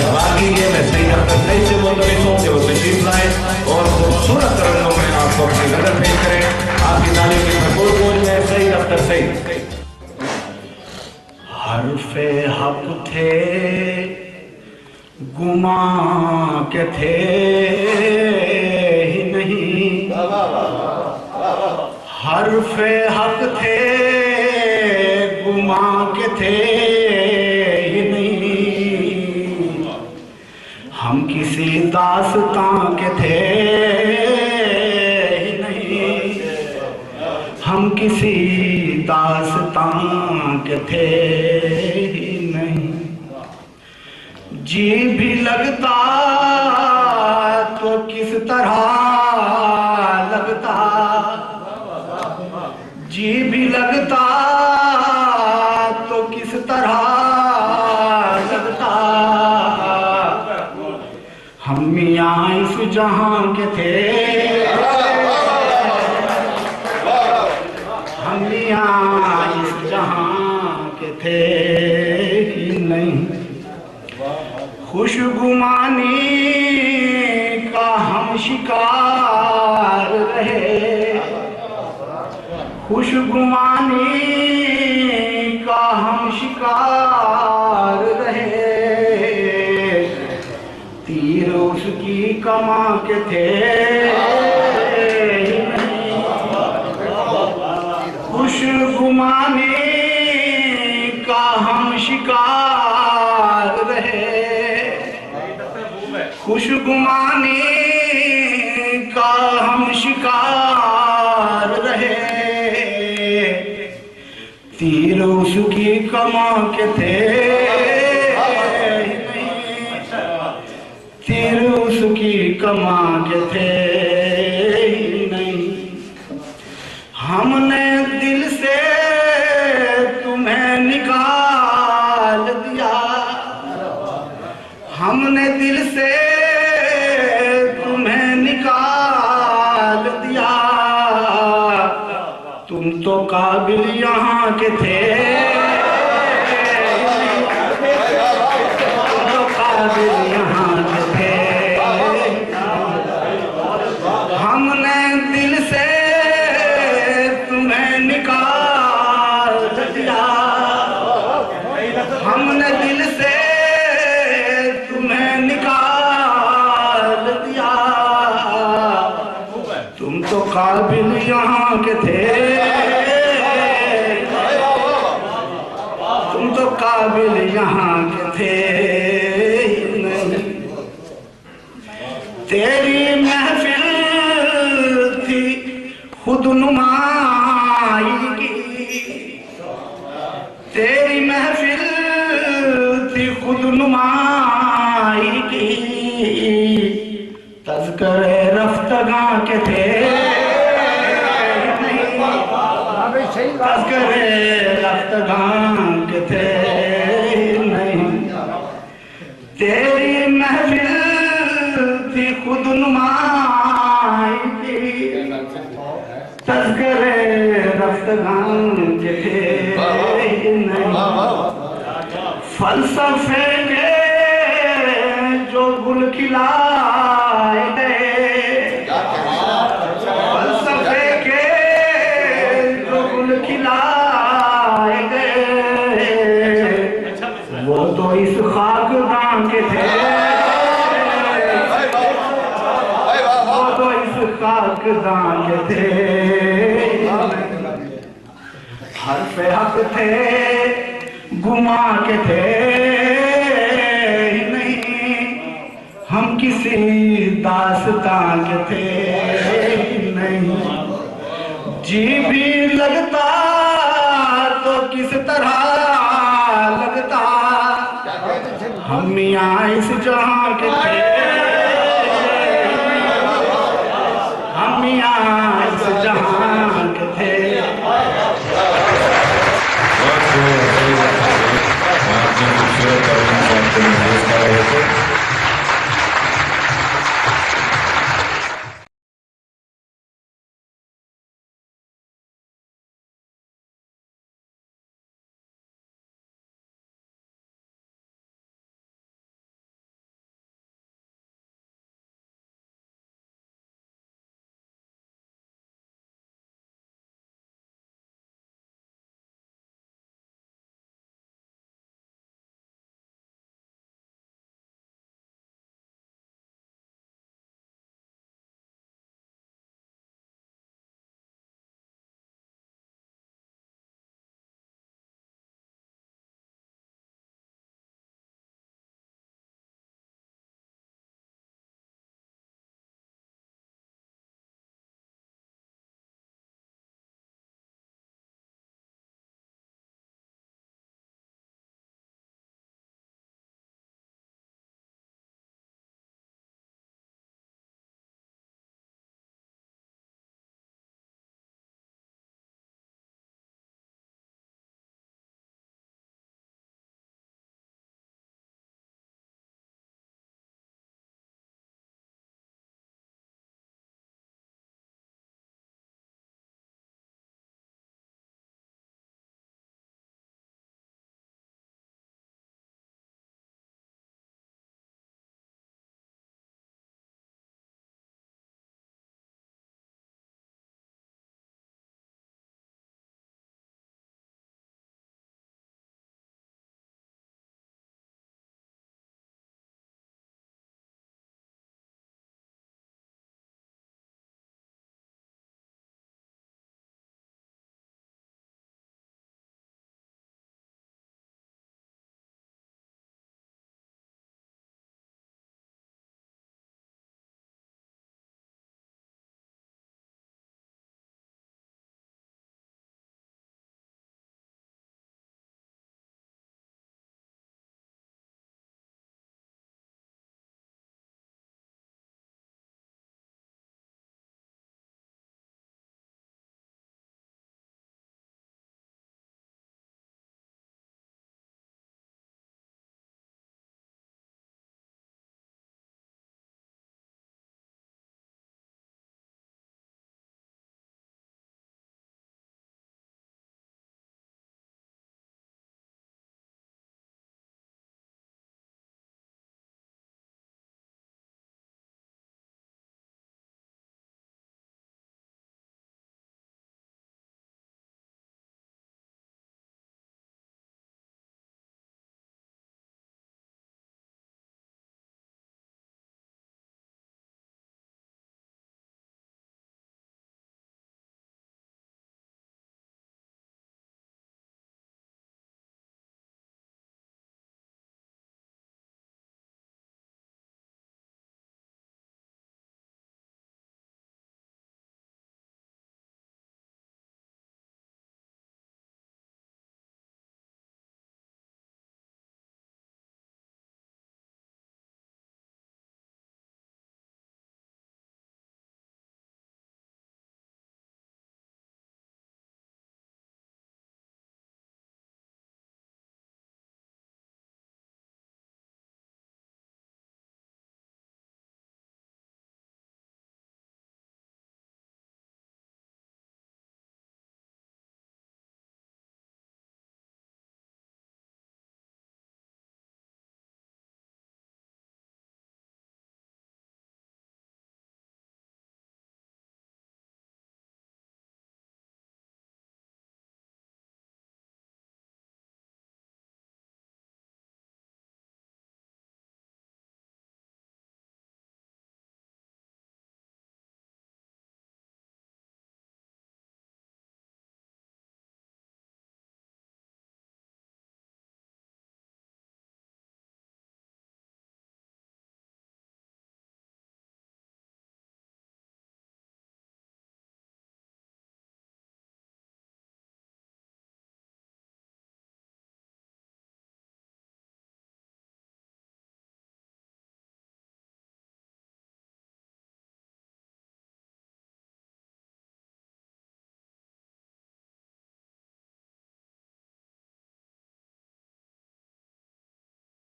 बाकी ये मैं सही सही से मुंतविसों के वो तशरीफ लाए और खूबसूरत रंगों में आपको अपनी नजर पेश करें। आपकी तालीम की भरपूर गूंज में सही दफ्तर सही। हर्फे हक थे गुमा के थे ही नहीं, हर्फे हक थे गुमा के थे ही नहीं, हम किसी दास्तां के थे ही नहीं, हम किसी दास्तां के थे ही नहीं। जी भी लगता तो किस तरह लगता, जी भी लगता तो किस तरह लगता, हम मियाँ इस जहां के थे, हम मियाँ इस जहां के थे ही नहीं। खुशगुमानी का हम शिकार रहे, खुशगुमानी का हम शिकार रहे, तीर उसकी कमा के थे ही नहीं, खुशगुमानी का हम शिकार रहे, खुशगुमानी का हम शिकार रहे, तीर उसकी कमा के थे तीर उसकी कमा के थे ही नहीं। हमने दिल से तुम्हें निकाल दिया, हमने दिल से तुम्हें निकाल दिया, तुम तो काबिल यहाँ के थे, तुम तो काबिल यहाँ के थे, हमने दिल से तुम्हें निकाल दिया, हमने दिल से तुम्हें निकाल दिया, तुम तो काबिल यहाँ के थे, तुम तो काबिल यहाँ के थे नहीं। तेरी महफिल थी खुद नुमाई की, तेरी महफिल थी खुद नुमाई की, तज़किरे रफ्तगां के थे तज़किरे रफ्तगां के थे नहीं। तेरी महफिल थी खुद नुमाई की, तज़किरे रफ्तगां के थे नहीं। फलसफे के जो गुल खिलाए गए, फलसफे के जो गुल खिलाए गए, वो तो इस खाकदां के थे, वो तो इस खाकदां के थे। हर्फ़े हक थे गुमा के थे ही नहीं, हम किसी दास्तां के थे ही नहीं। जी भी लगता तो किस तरह लगता, हम मियाँ इस जहां के थे, हम मियाँ इस जहां के थे। खूबसूरत